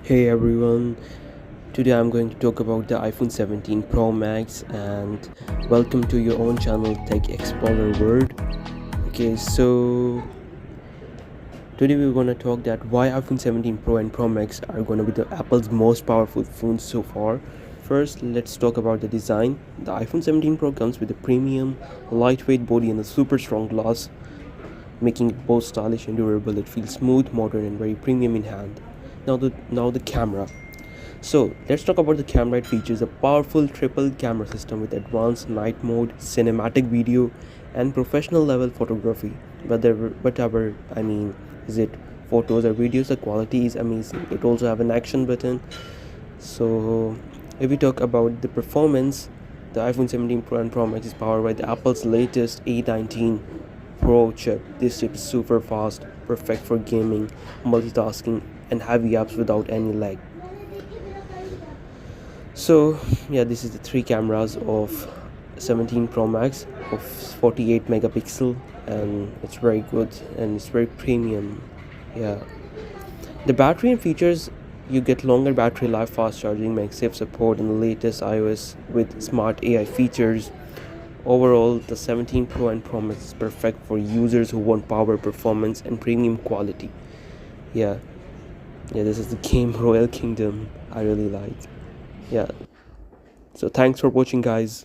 Hey everyone, today I'm going to talk about the iPhone 17 Pro Max and welcome to your own channel Tech Explorer World. Okay, so today we're going to talk that why iPhone 17 Pro and Pro Max are going to be the Apple's most powerful phones so far. First, let's talk about the design. The iPhone 17 Pro comes with a premium, lightweight body and a super strong glass, making it both stylish and durable. It feels smooth, modern and very premium in hand. Now the camera. So let's talk about the camera. It features a powerful triple camera system with advanced night mode, cinematic video, and professional level photography. Whatever is it photos or videos, the quality is amazing. It also have an action button. So if we talk about the performance, the iPhone 17 Pro and Pro Max is powered by the Apple's latest A19 Pro chip. This chip is super fast, perfect for gaming, multitasking, and heavy apps without any lag. So yeah, this is the three cameras of 17 Pro Max of 48 megapixel, and it's very good and it's very premium. Yeah, the battery and features, you get longer battery life, fast charging, MagSafe support, and the latest iOS with smart AI features. Overall, the 17 Pro and Pro Max is perfect for users who want power, performance, and premium quality. Yeah, yeah, this is the game Royal Kingdom I really like. Yeah, so thanks for watching, guys.